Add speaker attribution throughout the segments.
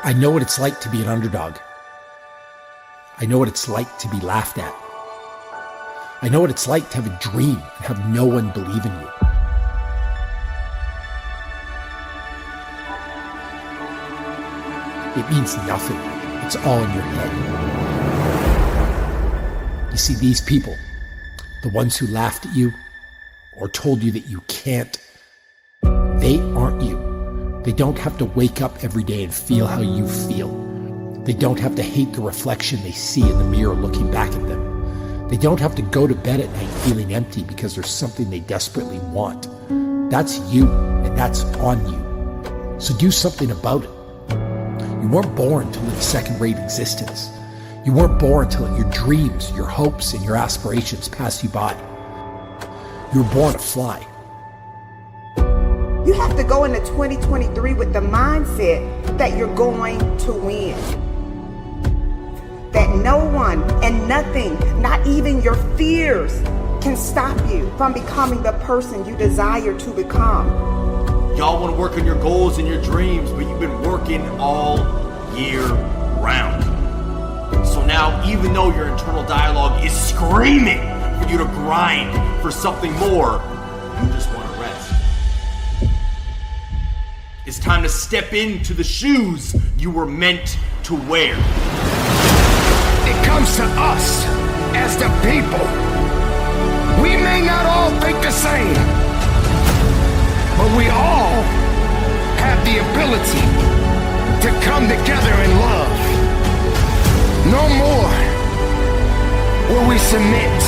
Speaker 1: I know what it's like to be an underdog. I know what it's like to be laughed at. I know what it's like to have a dream and have no one believe in you. It means nothing. It's all in your head. You see, these people, the ones who laughed at you or told you that you can't, they aren't you. They don't have to wake up every day and feel how you feel. They don't have to hate the reflection they see in the mirror looking back at them. They don't have to go to bed at night feeling empty because there's something they desperately want. That's you, and that's on you. So do something about it. You weren't born to live a second-rate existence. You weren't born to let your dreams, your hopes, and your aspirations pass you by. You were born to fly.
Speaker 2: You have to go into 2023 with the mindset that you're going to win. That no one and nothing, not even your fears, can stop you from becoming the person you desire to become.
Speaker 3: Y'all want to work on your goals and your dreams, but you've been working all year round. So now, even though your internal dialogue is screaming for you to grind for something more, you just want to rest. It's time to step into the shoes you were meant to wear.
Speaker 4: It comes to us as the people. We may not all think the same, but we all have the ability to come together in love. No more will we submit.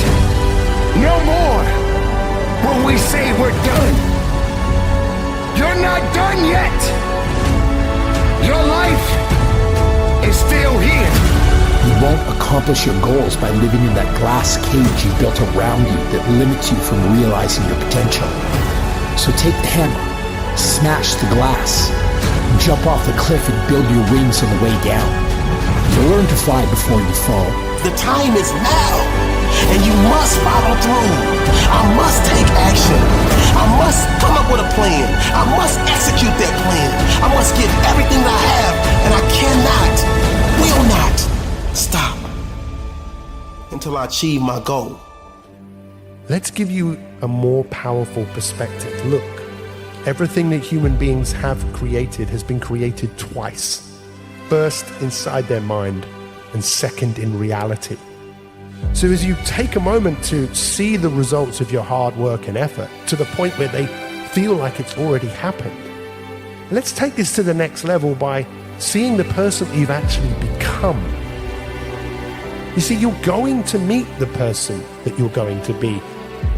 Speaker 4: No more will we say we're done. You're not done yet. Your life is still here.
Speaker 1: You won't accomplish your goals by living in that glass cage you built around you that limits you from realizing your potential. So take the hammer, smash the glass, jump off the cliff and build your wings on the way down. You'll learn to fly before you fall.
Speaker 5: The time is now, and you must follow through. I must take action. I must come up with a plan. I must execute that plan. I must give everything I have, and I cannot, will not stop until I achieve my goal.
Speaker 6: Let's give you a more powerful perspective. Look, everything that human beings have created has been created twice. First inside their mind, and second in reality. So as you take a moment to see the results of your hard work and effort to the point where they feel like it's already happened, let's take this to the next level by seeing the person you've actually become. You see, you're going to meet the person that you're going to be.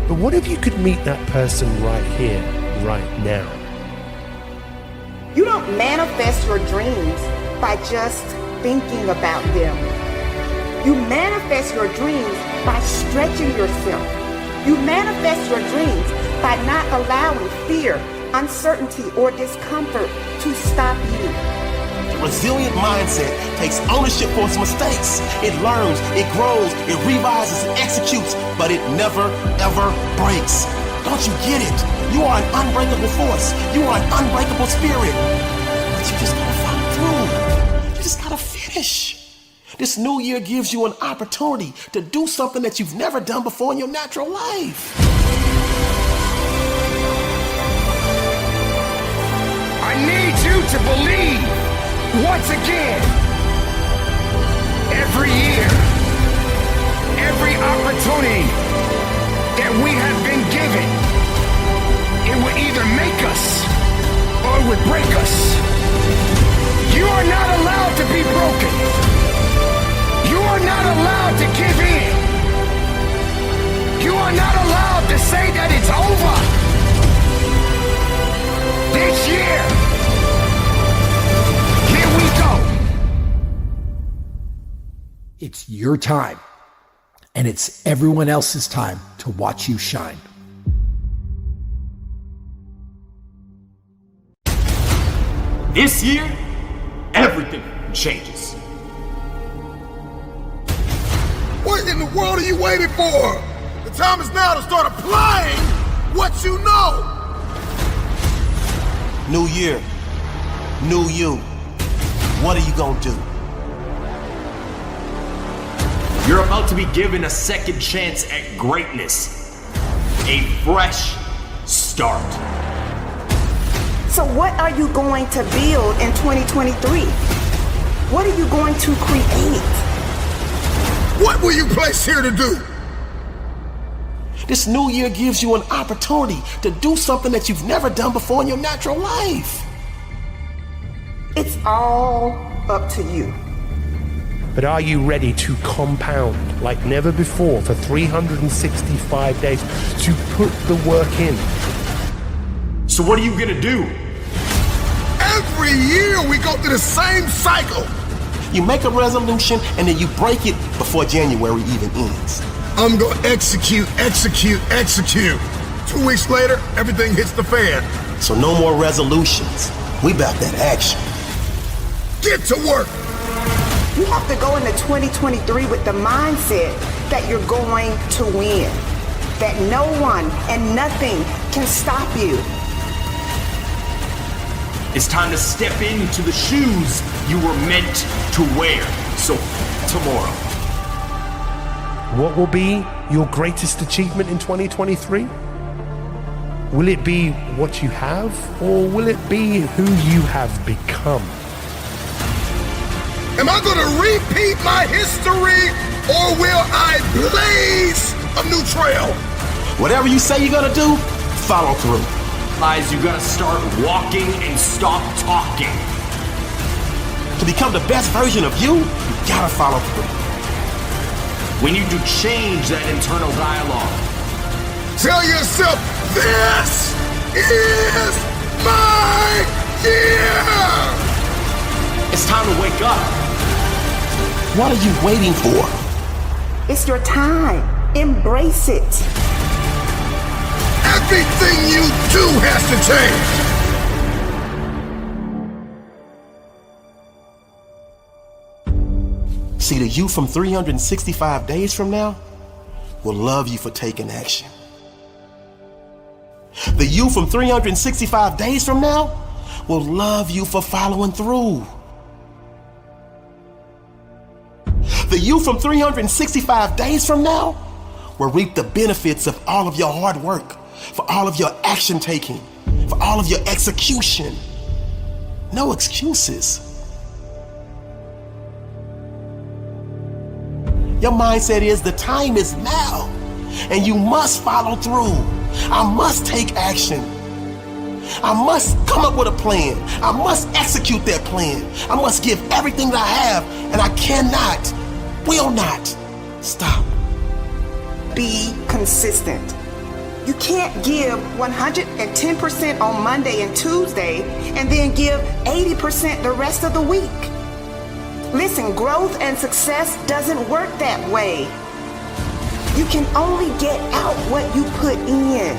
Speaker 6: But what if you could meet that person right here, right now?
Speaker 2: You don't manifest your dreams by just thinking about them. You manifest your dreams by stretching yourself. You manifest your dreams by not allowing fear, uncertainty, or discomfort to stop you.
Speaker 5: A resilient mindset takes ownership for its mistakes. It learns, it grows, it revises, it executes, but it never, ever breaks. Don't you get it? You are an unbreakable force. You are an unbreakable spirit. But you just gotta follow through. You just gotta finish. This new year gives you an opportunity to do something that you've never done before in your natural life.
Speaker 4: I need you to believe once again. Every year, every opportunity that we have been given, it will either make us or it would break us. You are not allowed to be broken. You are not allowed to give in. You are not allowed to say that it's over. This year, here we go.
Speaker 1: It's your time, and it's everyone else's time to watch you shine.
Speaker 3: This year, everything changes.
Speaker 7: What in the world are you waiting for? The time is now to start applying what you know.
Speaker 5: New year, new you. What are you gonna do?
Speaker 3: You're about to be given a second chance at greatness. A fresh start.
Speaker 2: So what are you going to build in 2023? What are you going to create?
Speaker 7: What were you placed here to do?
Speaker 5: This new year gives you an opportunity to do something that you've never done before in your natural life.
Speaker 2: It's all up to you.
Speaker 6: But are you ready to compound like never before for 365 days, to put the work in?
Speaker 3: So what are you gonna do?
Speaker 7: Every year we go through the same cycle.
Speaker 5: You make a resolution and then you break it before January even ends.
Speaker 7: I'm gonna execute. 2 weeks later, everything hits the fan.
Speaker 5: So no more resolutions. We back that action.
Speaker 7: Get to work.
Speaker 2: You have to go into 2023 with the mindset that you're going to win, that no one and nothing can stop you.
Speaker 3: It's time to step into the shoes you were meant to wear. So tomorrow.
Speaker 6: What will be your greatest achievement in 2023? Will it be what you have, or will it be who you have become?
Speaker 7: Am I gonna repeat my history, or will I blaze a new trail?
Speaker 5: Whatever you say you're gonna do, follow through.
Speaker 3: Guys, you gotta start walking and stop talking.
Speaker 5: To become the best version of you, you gotta follow through.
Speaker 3: We need to change that internal dialogue.
Speaker 7: Tell yourself, this is my year!
Speaker 3: It's time to wake up.
Speaker 5: What are you waiting for?
Speaker 2: It's your time. Embrace it.
Speaker 7: Everything you do has to change.
Speaker 5: See, the you from 365 days from now will love you for taking action. The you from 365 days from now will love you for following through. The you from 365 days from now will reap the benefits of all of your hard work, for all of your action taking, for all of your execution. No excuses. Your mindset is the time is now, and you must follow through. I must take action. I must come up with a plan. I must execute that plan. I must give everything that I have, and I cannot, will not stop.
Speaker 2: Be consistent. You can't give 110% on Monday and Tuesday and then give 80% the rest of the week. Listen, growth and success doesn't work that way. You can only get out what you put in.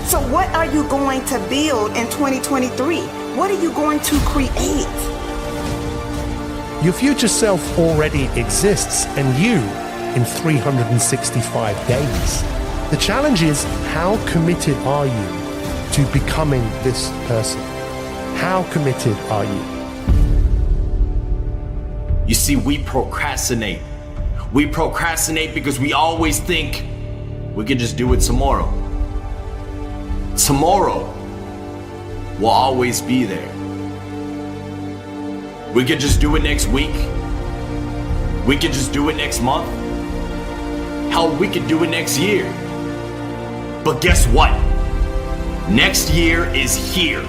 Speaker 2: So what are you going to build in 2023? What are you going to create?
Speaker 6: Your future self already exists, and you in 365 days. The challenge is, how committed are you to becoming this person? How committed are you?
Speaker 3: You see, we procrastinate. We procrastinate because we always think we can just do it tomorrow. Tomorrow will always be there. We could just do it next week. We could just do it next month. Hell, we could do it next year. But guess what? Next year is here.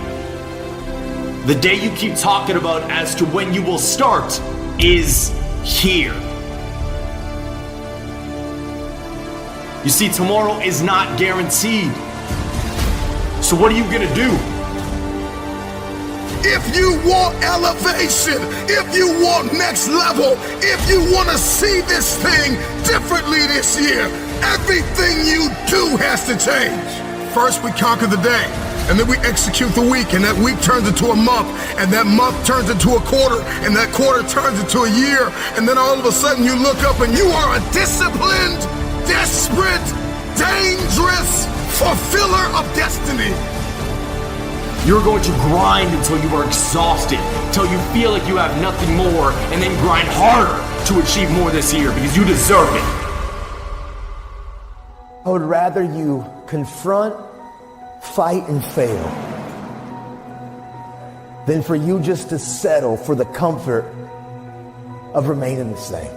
Speaker 3: The day you keep talking about as to when you will start is here. You see, tomorrow is not guaranteed. So what are you gonna do?
Speaker 7: If you want elevation, if you want next level, if you want to see this thing differently this year, everything you do has to change. First, we conquer the day, and then we execute the week, and that week turns into a month, and that month turns into a quarter, and that quarter turns into a year, and then all of a sudden you look up and you are a disciplined, desperate, dangerous fulfiller of destiny.
Speaker 3: You're going to grind until you are exhausted, until you feel like you have nothing more, and then grind harder to achieve more this year because you deserve it.
Speaker 8: I would rather you confront, fight, and fail than for you just to settle for the comfort of remaining the same.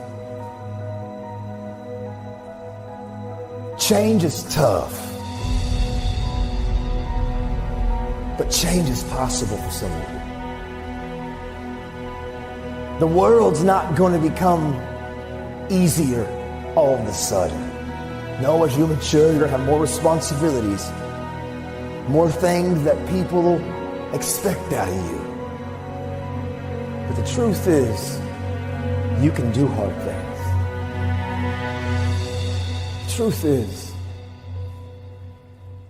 Speaker 8: Change is tough, but change is possible for some of you. The world's not going to become easier all of a sudden. No, as you mature, you're going to have more responsibilities, more things that people expect out of you. But the truth is, you can do hard things. The truth is,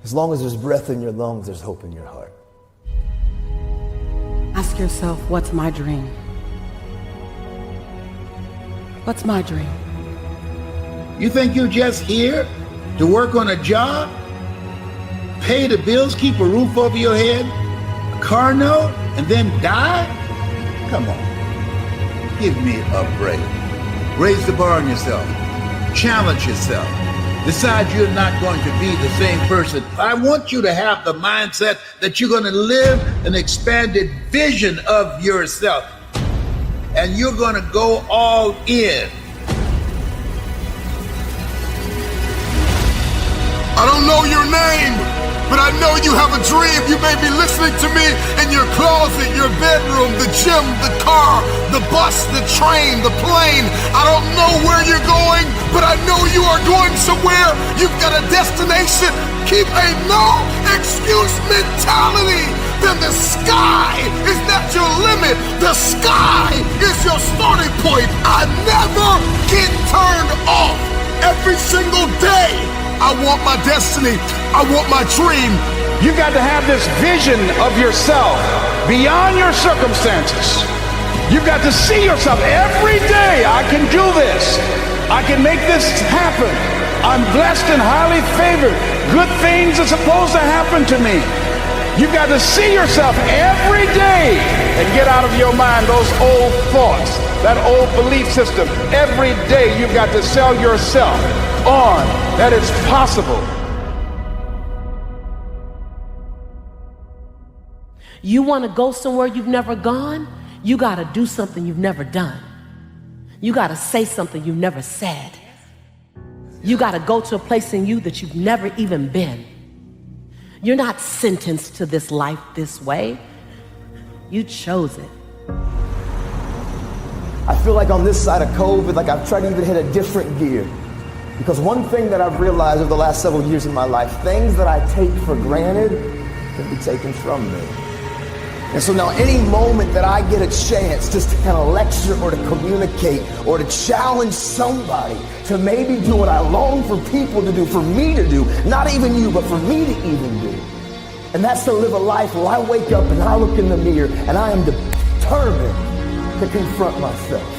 Speaker 8: as long as there's breath in your lungs, there's hope in your heart.
Speaker 2: Ask yourself, what's my dream? What's my dream?
Speaker 9: You think you're just here to work on a job, pay the bills, keep a roof over your head, a car note, and then die? Come on, give me a break. Raise the bar on yourself. Challenge yourself. Decide you're not going to be the same person. I want you to have the mindset that you're going to live an expanded vision of yourself. And you're going to go all in.
Speaker 7: I don't know your name, but I know you have a dream. You may be listening to me in your closet, your bedroom, the gym, the car, the bus, the train, the plane. I don't know where you're going, but I know you are going somewhere. You've got a destination. Keep a no excuse mentality. Then the sky is not your limit. The sky is your starting point. I never get turned off. Every single day, I want my destiny. I want my dream.
Speaker 4: You got to have this vision of yourself beyond your circumstances. You've got to see yourself every day. I can do this. I can make this happen. I'm blessed and highly favored. Good things are supposed to happen to me. You've got to see yourself every day and get out of your mind those old thoughts, that old belief system. Every day you've got to sell yourself on that it's possible.
Speaker 10: You want to go somewhere you've never gone? You got to do something you've never done. You got to say something you've never said. You got to go to a place in you that you've never even been. You're not sentenced to this life this way. You chose it.
Speaker 8: I feel like on this side of COVID, like I've tried to even hit a different gear. Because one thing that I've realized over the last several years in my life, things that I take for granted can be taken from me. And so now any moment that I get a chance just to kind of lecture or to communicate or to challenge somebody to maybe do what I long for people to do, for me to do, not even you, but for me to even do. And that's to live a life where I wake up and I look in the mirror and I am determined to confront myself.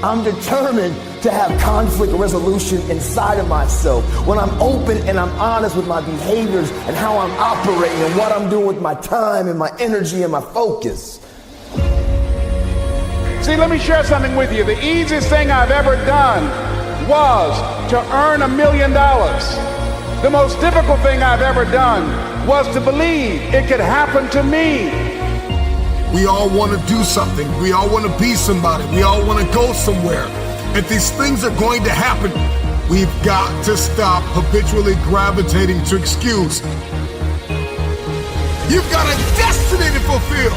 Speaker 8: I'm determined to have conflict resolution inside of myself when I'm open and I'm honest with my behaviors and how I'm operating and what I'm doing with my time and my energy and my focus.
Speaker 4: See, let me share something with you. The easiest thing I've ever done was to earn $1 million. The most difficult thing I've ever done was to believe it could happen to me.
Speaker 7: We all want to do something. We all want to be somebody. We all want to go somewhere. If these things are going to happen, we've got to stop habitually gravitating to excuse. You've got a destiny to fulfill.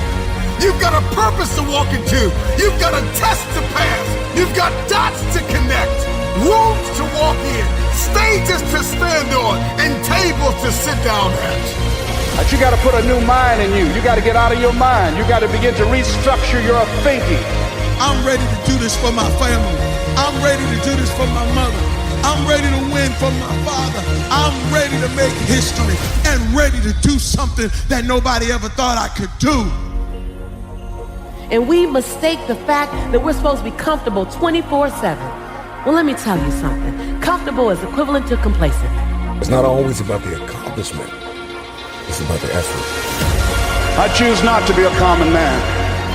Speaker 7: You've got a purpose to walk into. You've got a test to pass. You've got dots to connect, rooms to walk in, stages to stand on, and tables to sit down at.
Speaker 4: But you got to put a new mind in you. You got to get out of your mind. You got to begin to restructure your thinking.
Speaker 11: I'm ready to do this for my family. I'm ready to do this for my mother. I'm ready to win for my father. I'm ready to make history and ready to do something that nobody ever thought I could do.
Speaker 10: And we mistake the fact that we're supposed to be comfortable 24/7. Well, let me tell you something. Comfortable is equivalent to complacent.
Speaker 12: It's not always about the accomplishment. It's about the effort. I choose not to be a common man.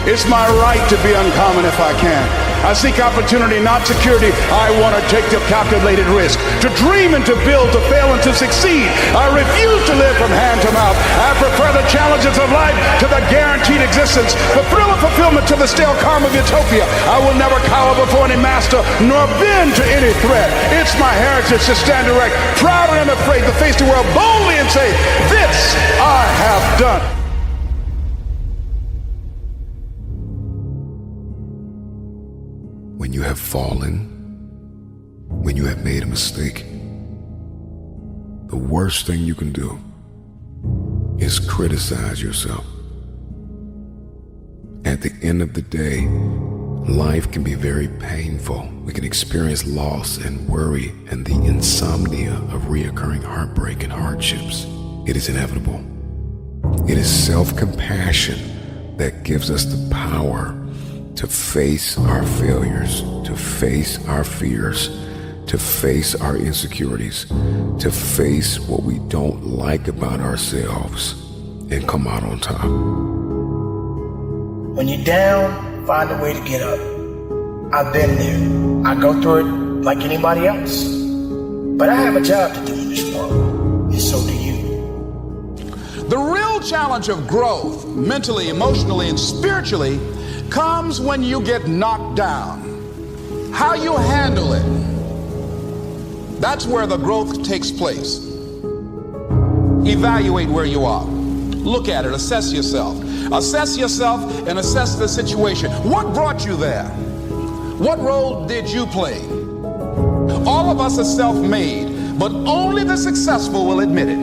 Speaker 12: It's my right to be uncommon if I can. I seek opportunity, not security. I want to take the calculated risk, to dream and to build, to fail and to succeed. I refuse to live from hand to mouth. I prefer the challenges of life to the guaranteed existence, the thrill of fulfillment to the stale calm of utopia. I will never cower before any master, nor bend to any threat. It's my heritage to stand erect, proud and unafraid, to face the world boldly and say, this I have done.
Speaker 13: When you have fallen, when you have made a mistake, the worst thing you can do is criticize yourself. At the end of the day, life can be very painful. We can experience loss and worry and the insomnia of reoccurring heartbreak and hardships. It is inevitable. It is self-compassion that gives us the power to face our failures, to face our fears, to face our insecurities, to face what we don't like about ourselves and come out on top.
Speaker 14: When you're down, find a way to get up. I've been there. I go through it like anybody else. But I have a job to do in this world, and so do you.
Speaker 12: The real challenge of growth, mentally, emotionally, and spiritually, comes when you get knocked down. How you handle it, that's where the growth takes place. Evaluate where you are. Look at it, assess yourself. Assess yourself and assess the situation. What brought you there? What role did you play? All of us are self-made, but only the successful will admit it.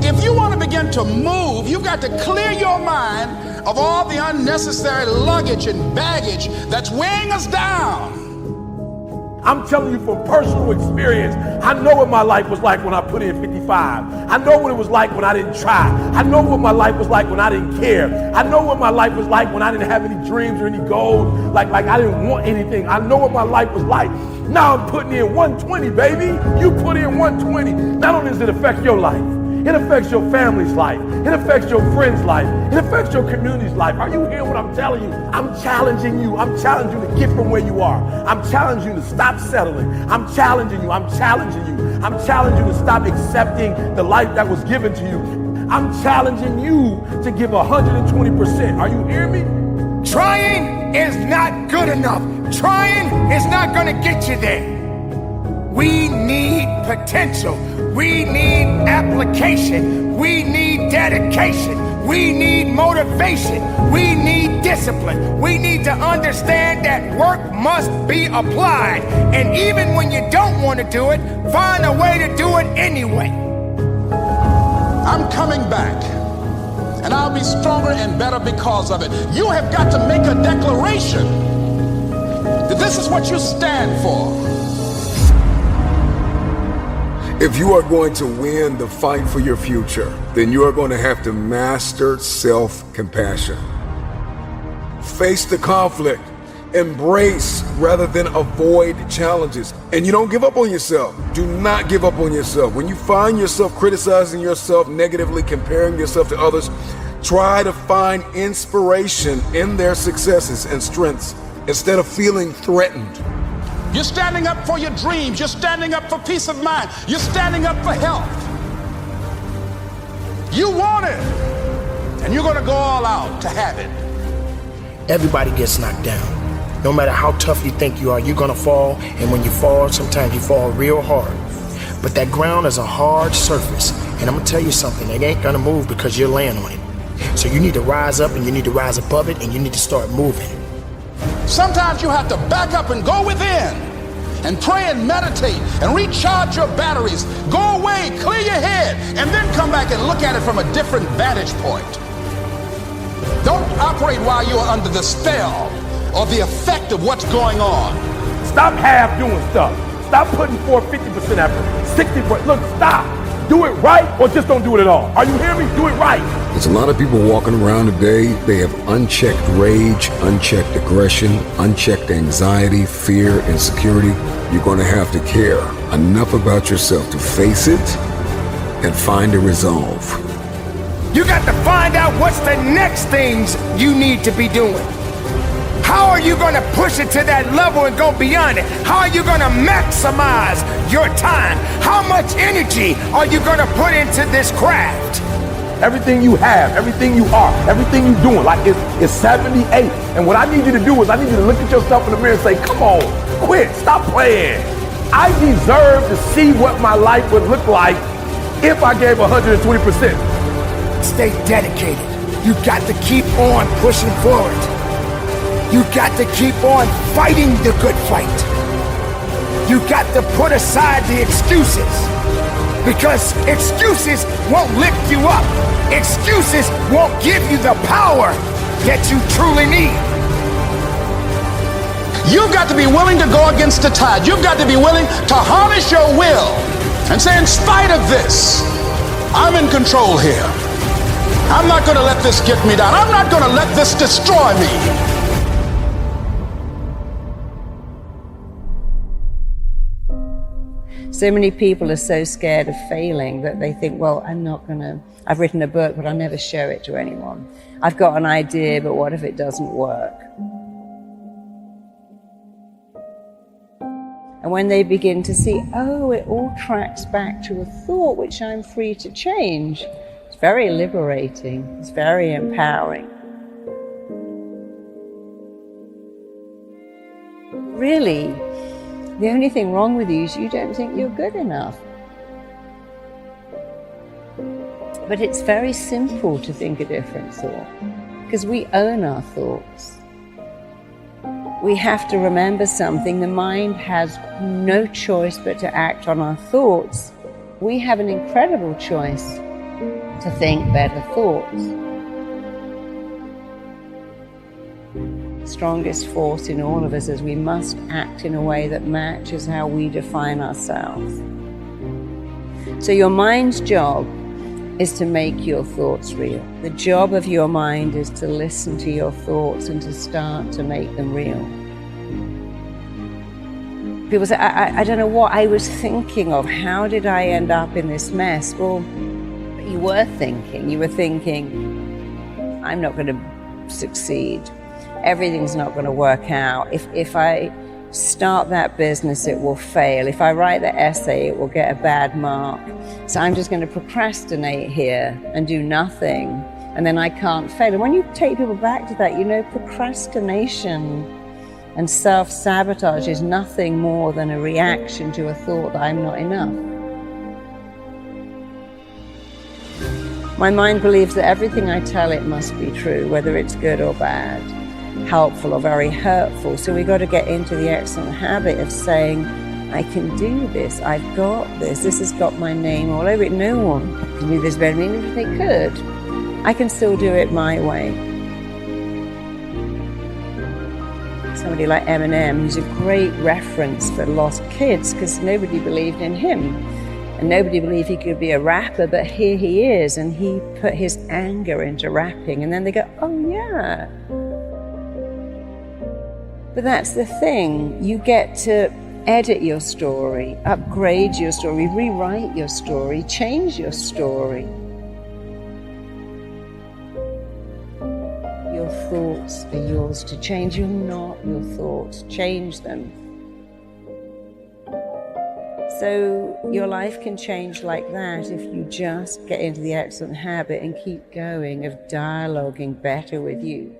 Speaker 12: If you want to begin to move, you've got to clear your mind of all the unnecessary luggage and baggage that's weighing us down.
Speaker 15: I'm telling you from personal experience, I know what my life was like when I put in 55. I know what it was like when I didn't try. I know what my life was like when I didn't care. I know what my life was like when I didn't have any dreams or any goals, like I didn't want anything. I know what my life was like. Now I'm putting in 120, baby. You put in 120. Not only does it affect your life, it affects your family's life. It affects your friend's life. It affects your community's life. Are you hearing what I'm telling you? I'm challenging you. I'm challenging you to get from where you are. I'm challenging you to stop settling. I'm challenging you. I'm challenging you. I'm challenging you to stop accepting the life that was given to you. I'm challenging you to give 120%. Are you hearing me?
Speaker 4: Trying is not good enough. Trying is not going to get you there. We need potential. We need application. We need dedication. We need motivation. We need discipline. We need to understand that work must be applied. And even when you don't want to do it, find a way to do it anyway.
Speaker 12: I'm coming back, and I'll be stronger and better because of it. You have got to make a declaration that this is what you stand for.
Speaker 13: If you are going to win the fight for your future, then you are going to have to master self-compassion. Face the conflict, embrace rather than avoid challenges. And you don't give up on yourself. Do not give up on yourself. When you find yourself criticizing yourself negatively, comparing yourself to others, try to find inspiration in their successes and strengths instead of feeling threatened.
Speaker 12: You're standing up for your dreams. You're standing up for peace of mind. You're standing up for health. You want it, and you're going to go all out to have it.
Speaker 14: Everybody gets knocked down. No matter how tough you think you are, you're going to fall. And when you fall, sometimes you fall real hard. But that ground is a hard surface. And I'm going to tell you something. It ain't going to move because you're laying on it. So you need to rise up, and you need to rise above it, and you need to start moving.
Speaker 12: Sometimes you have to back up and go within and pray and meditate and recharge your batteries. Go away, clear your head, and then come back and look at it from a different vantage point. Don't operate while you're under the spell or the effect of what's going on.
Speaker 15: Stop half doing stuff. Stop putting forth 50% effort, 60%. Look, stop. Do it right or just don't do it at all. Are you hearing me? Do it right.
Speaker 13: There's a lot of people walking around today. They have unchecked rage, unchecked aggression, unchecked anxiety, fear, insecurity. You're going to have to care enough about yourself to face it and find a resolve.
Speaker 14: You got to find out what's the next things you need to be doing. How are you going to push it to that level and go beyond it? How are you going to maximize your time? How much energy are you going to put into this craft?
Speaker 15: Everything you have, everything you are, everything you're doing, like it's 78. And what I need you to do is I need you to look at yourself in the mirror and say, come on, quit, stop playing. I deserve to see what my life would look like if I gave 120%.
Speaker 14: Stay dedicated. You got to keep on pushing forward. You got to keep on fighting the good fight. You got to put aside the excuses, because excuses won't lift you up. Excuses won't give you the power that you truly need.
Speaker 12: You've got to be willing to go against the tide. You've got to be willing to harness your will and say, in spite of this, I'm in control here. I'm not going to let this get me down. I'm not going to let this destroy me.
Speaker 16: So many people are so scared of failing that they think, well, I've written a book, but I'll never show it to anyone. I've got an idea, but what if it doesn't work? And when they begin to see, oh, it all tracks back to a thought which I'm free to change, it's very liberating, it's very empowering. Really, the only thing wrong with you is you don't think you're good enough. But it's very simple to think a different thought, because we own our thoughts. We have to remember something. The mind has no choice but to act on our thoughts. We have an incredible choice to think better thoughts. Strongest force in all of us is we must act in a way that matches how we define ourselves. So your mind's job is to make your thoughts real. The job of your mind is to listen to your thoughts and to start to make them real. People say, I don't know what I was thinking of. How did I end up in this mess? Well, you were thinking, I'm not going to succeed. Everything's not going to work out. If I start that business, it will fail. If I write the essay, it will get a bad mark. So I'm just going to procrastinate here and do nothing, and then I can't fail. And when you take people back to that, you know, procrastination and self-sabotage is nothing more than a reaction to a thought that I'm not enough. My mind believes that everything I tell it must be true, whether it's good or bad, helpful or very hurtful. So we've got to get into the excellent habit of saying, I can do this, I've got this has got my name all over it. No one can do this better than me. Even if they could, I can still do it my way. Somebody like Eminem, who's a great reference for lost kids, because nobody believed in him. And nobody believed he could be a rapper, but here he is, and he put his anger into rapping, and then they go, oh yeah. But that's the thing, you get to edit your story, upgrade your story, rewrite your story, change your story. Your thoughts are yours to change. You're not your thoughts. Change them. So your life can change like that if you just get into the excellent habit and keep going of dialoguing better with you.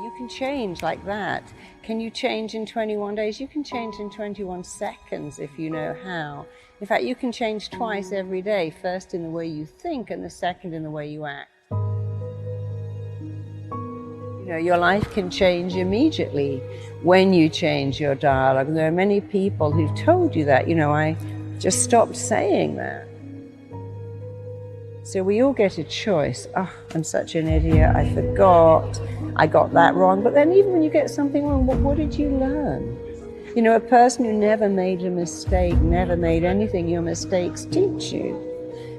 Speaker 16: You can change like that. Can you change in 21 days? You can change in 21 seconds if you know how. In fact, you can change twice every day, first in the way you think and the second in the way you act. You know, your life can change immediately when you change your dialogue. And there are many people who've told you that. You know, I just stopped saying that. So we all get a choice. Oh, I'm such an idiot, I forgot, I got that wrong. But then even when you get something wrong, what did you learn? You know, a person who never made a mistake, never made anything, your mistakes teach you.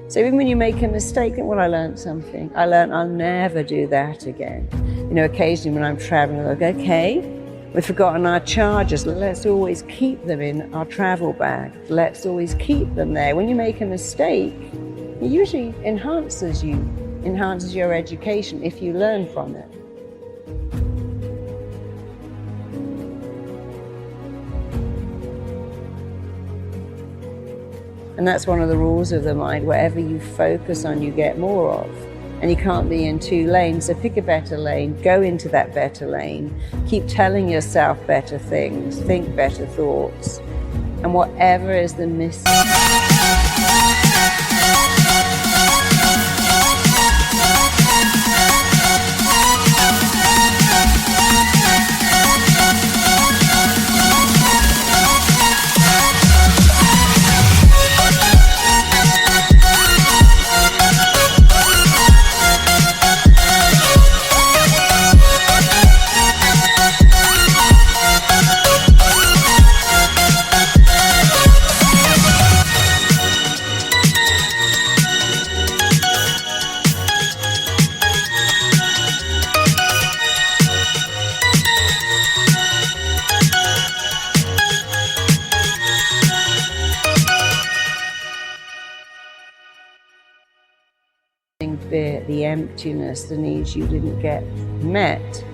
Speaker 16: So even when you make a mistake, well, I learned something. I learned I'll never do that again. You know, occasionally when I'm traveling, I go, okay, We've forgotten our chargers. Let's always keep them in our travel bag. Let's always keep them there. When you make a mistake, it usually enhances your education if you learn from it. And that's one of the rules of the mind. Whatever you focus on, you get more of. And you can't be in two lanes, so pick a better lane, go into that better lane, keep telling yourself better things, think better thoughts, and whatever is the missing. Bit, the emptiness, the needs you didn't get met.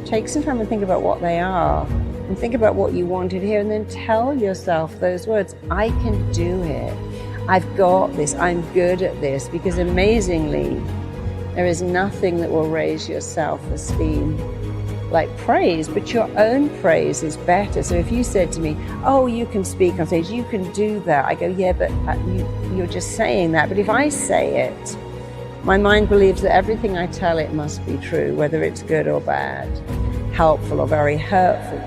Speaker 16: Take some time and think about what they are, and think about what you wanted here, and then tell yourself those words. I can do it. I've got this. I'm good at this. Because amazingly, there is nothing that will raise your self-esteem like praise, but your own praise is better. So if you said to me, oh, you can speak on stage, you can do that, I go, yeah, but you're just saying that. But if I say it, my mind believes that everything I tell it must be true, whether it's good or bad, helpful or very hurtful.